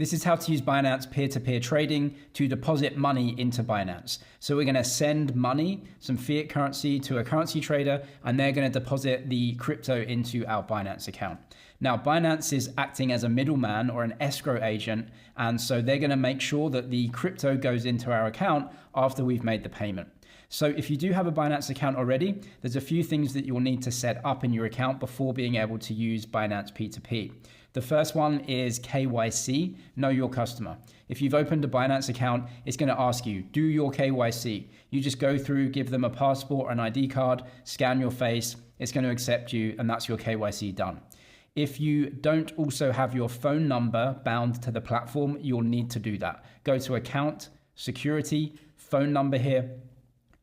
This is how to use Binance peer-to-peer trading to deposit money into Binance. So we're going to send money, some fiat currency, to a currency trader, and they're going to deposit the crypto into our Binance account. Now, Binance is acting as a middleman or an escrow agent, and so they're going to make sure that the crypto goes into our account after we've made the payment. So if you do have a Binance account already, there's a few things that you'll need to set up in your account before being able to use Binance P2P. The first one is KYC, know your customer. If you've opened a Binance account, it's going to ask you, do your KYC. You just go through, give them a passport or an ID card, scan your face, it's going to accept you, and that's your KYC done. If you don't also have your phone number bound to the platform, you'll need to do that. Go to account, security, phone number here.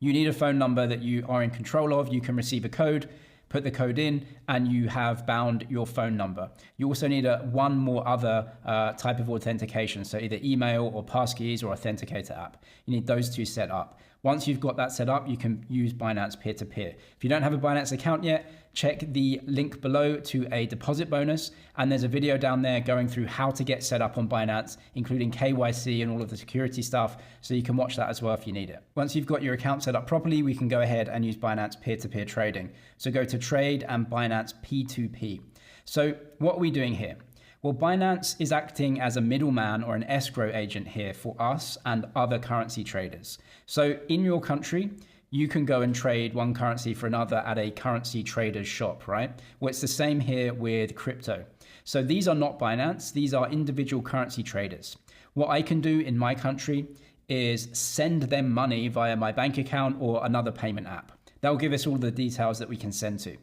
You need a phone number that you are in control of. You can receive a code, put the code in, and you have bound your phone number. You also need one more other type of authentication, so either email or passkeys or authenticator app. You need those two set up. Once you've got that set up, you can use Binance peer-to-peer. If you don't have a Binance account yet, check the link below to a deposit bonus, and there's a video down there going through how to get set up on Binance, including KYC and all of the security stuff, so you can watch that as well if you need it. Once you've got your account set up properly, we can go ahead and use Binance peer-to-peer trading. So go to Trade and Binance P2P. So what are we doing here? Well, Binance is acting as a middleman or an escrow agent here for us and other currency traders. So in your country, you can go and trade one currency for another at a currency trader's shop, right? Well, it's the same here with crypto. So these are not Binance, these are individual currency traders. What I can do in my country is send them money via my bank account or another payment app. That will give us all the details that we can send to.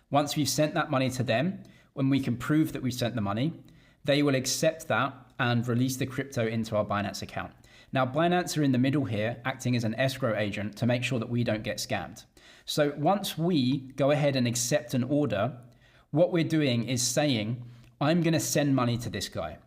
Once we've sent that money to them, when we can prove that we've sent the money, they will accept that and release the crypto into our Binance account. Now, Binance are in the middle here, acting as an escrow agent to make sure that we don't get scammed. So once we go ahead and accept an order, what we're doing is saying, I'm going to send money to this guy.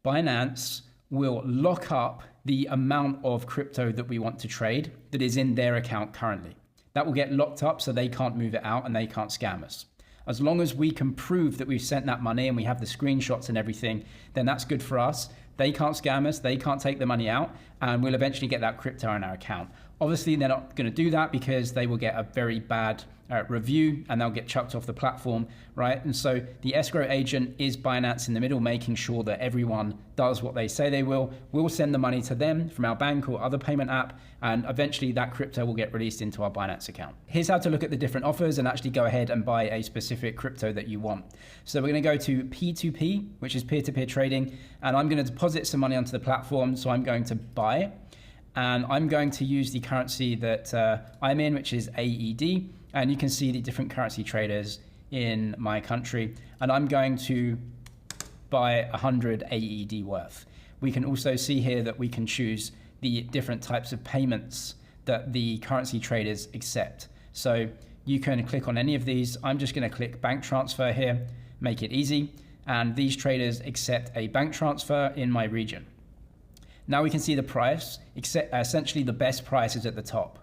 Binance will lock up the amount of crypto that we want to trade that is in their account currently. That will get locked up so they can't move it out and they can't scam us. As long as we can prove that we've sent that money and we have the screenshots and everything, then that's good for us. They can't scam us, they can't take the money out, and we'll eventually get that crypto in our account. Obviously, they're not going to do that because they will get a very bad review and they'll get chucked off the platform, right? And so the escrow agent is Binance in the middle, making sure that everyone does what they say they will. We'll send the money to them from our bank or other payment app, and eventually that crypto will get released into our Binance account. Here's how to look at the different offers and actually go ahead and buy a specific crypto that you want. So we're going to go to P2P, which is peer-to-peer trading, and I'm going to deposit some money onto the platform. So I'm going to buy, and I'm going to use the currency that I'm in, which is AED. And you can see the different currency traders in my country. And I'm going to buy 100 AED worth. We can also see here that we can choose the different types of payments that the currency traders accept. So you can click on any of these. I'm just going to click bank transfer here, make it easy. And these traders accept a bank transfer in my region. Now we can see the price, essentially the best price is at the top,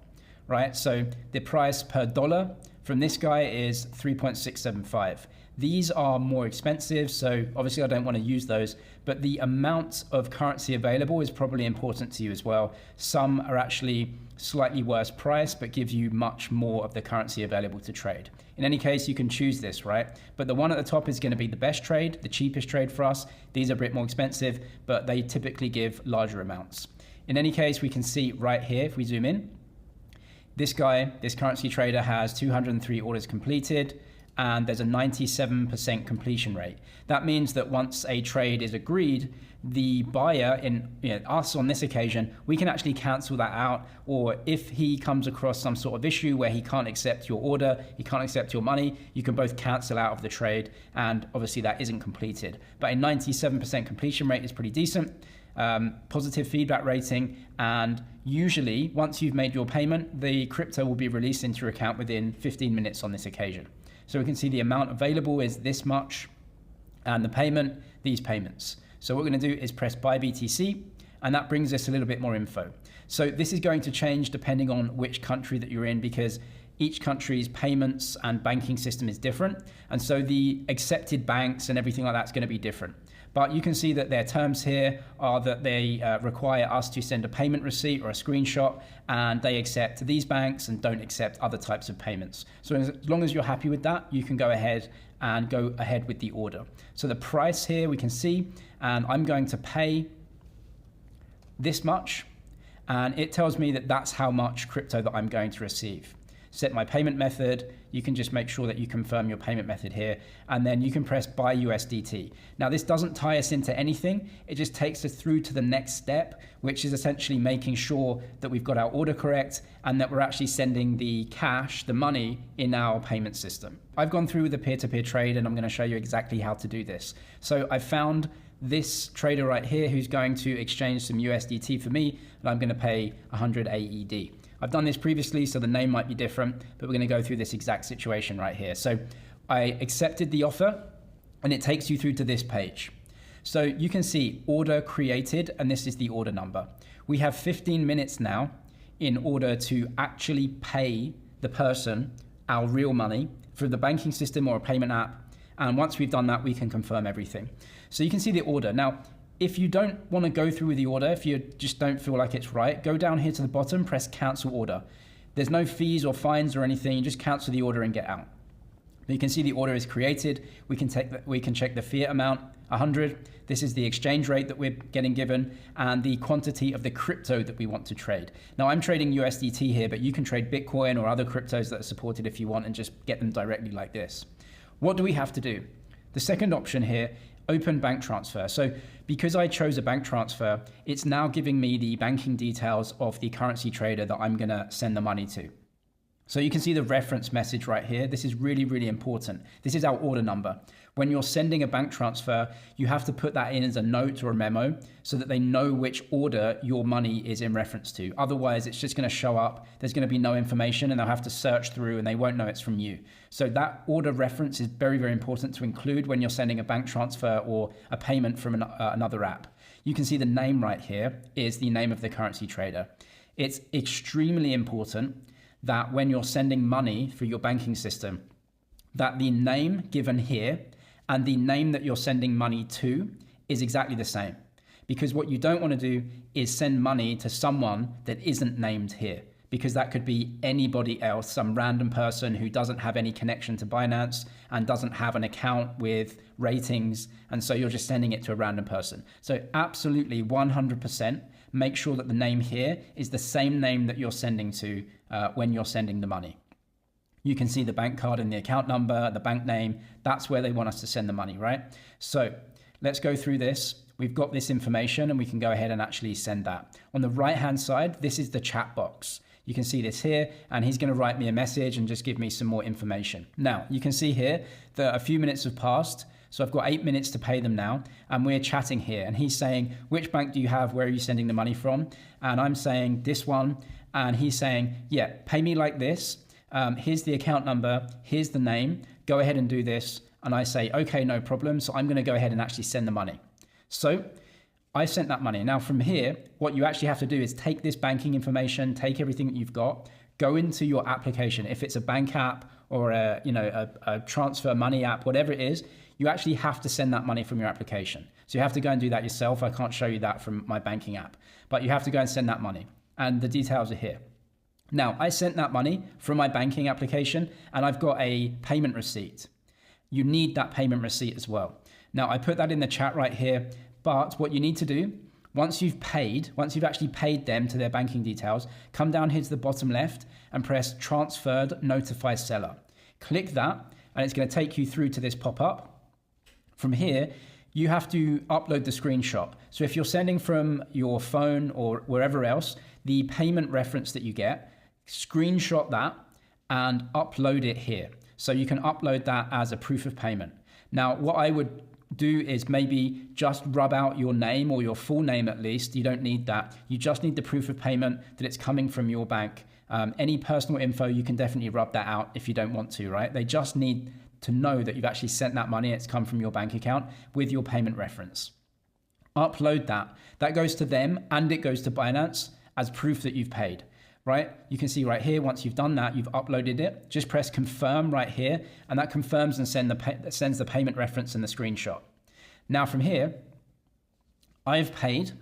right? So the price per dollar from this guy is 3.675. These are more expensive, so obviously I don't want to use those, but the amount of currency available is probably important to you as well. Some are actually slightly worse price, but give you much more of the currency available to trade. In any case, you can choose this, right? But the one at the top is going to be the best trade, the cheapest trade for us. These are a bit more expensive, but they typically give larger amounts. In any case, we can see right here, if we zoom in, this guy, this currency trader has 203 orders completed, and there's a 97% completion rate. That means that once a trade is agreed, the buyer, us on this occasion, we can actually cancel that out, or if he comes across some sort of issue where he can't accept your order, he can't accept your money, you can both cancel out of the trade, and obviously that isn't completed. But a 97% completion rate is pretty decent. Positive feedback rating, and usually once you've made your payment, the crypto will be released into your account within 15 minutes on this occasion. So we can see the amount available is this much, and the payment, these payments. So what we're going to do is press buy BTC, and that brings us a little bit more info. So this is going to change depending on which country that you're in, because each country's payments and banking system is different. And so the accepted banks and everything like that is going to be different. But you can see that their terms here are that they require us to send a payment receipt or a screenshot, and they accept these banks and don't accept other types of payments. So as long as you're happy with that, you can go ahead with the order. So the price here we can see, and I'm going to pay this much, and it tells me that that's how much crypto that I'm going to receive. Set my payment method. You can just make sure that you confirm your payment method here, and then you can press buy USDT. Now this doesn't tie us into anything. It just takes us through to the next step, which is essentially making sure that we've got our order correct and that we're actually sending the cash, the money, in our payment system. I've gone through with the peer-to-peer trade, and I'm going to show you exactly how to do this. So I found this trader right here who's going to exchange some USDT for me, and I'm going to pay 100 AED. I've done this previously, so the name might be different, but we're going to go through this exact situation right here. So I accepted the offer, and it takes you through to this page. So you can see order created, and this is the order number. We have 15 minutes now in order to actually pay the person our real money through the banking system or a payment app. And once we've done that, we can confirm everything. So you can see the order. Now, if you don't want to go through with the order, if you just don't feel like it's right, go down here to the bottom, press cancel order. There's no fees or fines or anything. You just cancel the order and get out. But you can see the order is created. We can check the fiat amount, 100. This is the exchange rate that we're getting given and the quantity of the crypto that we want to trade. Now I'm trading USDT here, but you can trade Bitcoin or other cryptos that are supported if you want and just get them directly like this. What do we have to do? The second option here, open bank transfer. So because I chose a bank transfer, it's now giving me the banking details of the currency trader that I'm going to send the money to. So you can see the reference message right here. This is really, really important. This is our order number. When you're sending a bank transfer, you have to put that in as a note or a memo so that they know which order your money is in reference to. Otherwise, it's just going to show up. There's going to be no information and they'll have to search through and they won't know it's from you. So that order reference is very, very important to include when you're sending a bank transfer or a payment from another app. You can see the name right here is the name of the currency trader. It's extremely important that when you're sending money through your banking system, that the name given here and the name that you're sending money to is exactly the same. Because what you don't want to do is send money to someone that isn't named here, because that could be anybody else, some random person who doesn't have any connection to Binance and doesn't have an account with ratings, and so you're just sending it to a random person. So absolutely 100% make sure that the name here is the same name that you're sending to when you're sending the money. You can see the bank card and the account number, the bank name. That's where they want us to send the money, right? So let's go through this. We've got this information and we can go ahead and actually send that. On the right-hand side, this is the chat box. You can see this here, and he's going to write me a message and just give me some more information. Now, you can see here that a few minutes have passed. So I've got 8 minutes to pay them now, and we're chatting here. And he's saying, which bank do you have? Where are you sending the money from? And I'm saying this one. And he's saying, yeah, pay me like this. Here's the account number. Here's the name. Go ahead and do this. And I say, okay, no problem. So I'm going to go ahead and actually send the money. So I sent that money. Now from here, what you actually have to do is take this banking information, take everything that you've got, go into your application. If it's a bank app or a transfer money app, whatever it is, you actually have to send that money from your application. So you have to go and do that yourself. I can't show you that from my banking app, but you have to go and send that money. And the details are here. Now, I sent that money from my banking application and I've got a payment receipt. You need that payment receipt as well. Now, I put that in the chat right here, but what you need to do, once you've actually paid them to their banking details, come down here to the bottom left and press transferred notify seller. Click that and it's going to take you through to this pop-up. From here, you have to upload the screenshot. So if you're sending from your phone or wherever else, the payment reference that you get, screenshot that and upload it here. So you can upload that as a proof of payment. Now, what I would do is maybe just rub out your name or your full name at least. You don't need that. You just need the proof of payment that it's coming from your bank. Any personal info, you can definitely rub that out if you don't want to, right? They just need to know that you've actually sent that money, it's come from your bank account with your payment reference. Upload that. That goes to them and it goes to Binance as proof that you've paid, right? You can see right here, once you've done that, you've uploaded it. Just press confirm right here, and that confirms and sends the payment reference and the screenshot. Now from here, I've paid,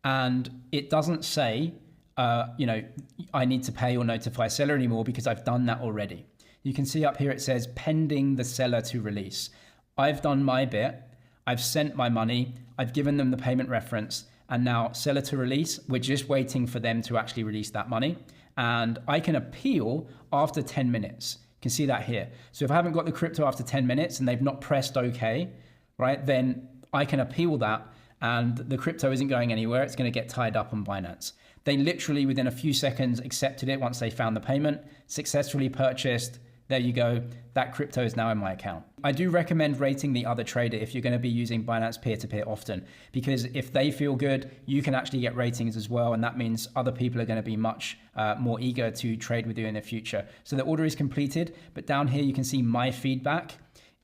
and it doesn't say, I need to pay or notify seller anymore because I've done that already. You can see up here it says pending the seller to release. I've done my bit. I've sent my money. I've given them the payment reference, and now seller to release. We're just waiting for them to actually release that money. And I can appeal after 10 minutes. You can see that here. So if I haven't got the crypto after 10 minutes and they've not pressed OK, right, then I can appeal that and the crypto isn't going anywhere. It's going to get tied up on Binance. They literally within a few seconds accepted it once they found the payment, successfully purchased. There you go. That crypto is now in my account. I do recommend rating the other trader if you're going to be using Binance peer-to-peer often, because if they feel good, you can actually get ratings as well. And that means other people are going to be much more eager to trade with you in the future. So the order is completed, but down here you can see my feedback.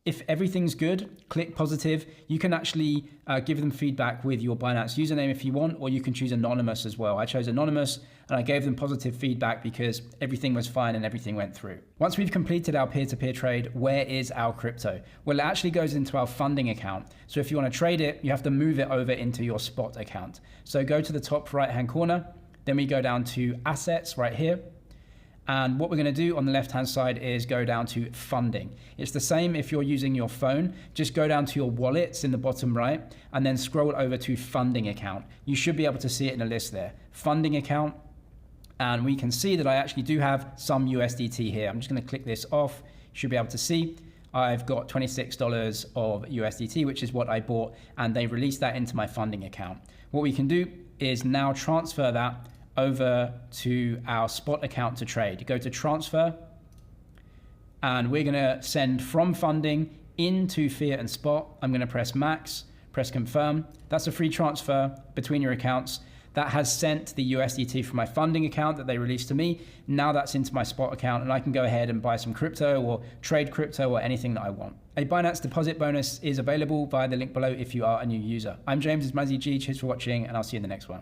If everything's good, click positive. You can actually give them feedback with your Binance username if you want, or you can choose anonymous as well. I chose anonymous and I gave them positive feedback because everything was fine and everything went through. Once we've completed our peer-to-peer trade, where is our crypto? Well, it actually goes into our funding account. So if you want to trade it, you have to move it over into your spot account. So go to the top right-hand corner, then we go down to assets right here. And what we're going to do on the left-hand side is go down to funding. It's the same if you're using your phone. Just go down to your wallets in the bottom right and then scroll over to funding account. You should be able to see it in a list there. Funding account. And we can see that I actually do have some USDT here. I'm just going to click this off. You should be able to see I've got $26 of USDT, which is what I bought, and they released that into my funding account. What we can do is now transfer that over to our spot account to trade. You go to transfer, and we're gonna send from funding into fiat and spot. I'm gonna press max, press confirm. That's a free transfer between your accounts. That has sent the USDT from my funding account that they released to me. Now that's into my spot account, and I can go ahead and buy some crypto or trade crypto or anything that I want. A Binance deposit bonus is available via the link below if you are a new user. I'm James, it's Mazzy G. Cheers for watching, and I'll see you in the next one.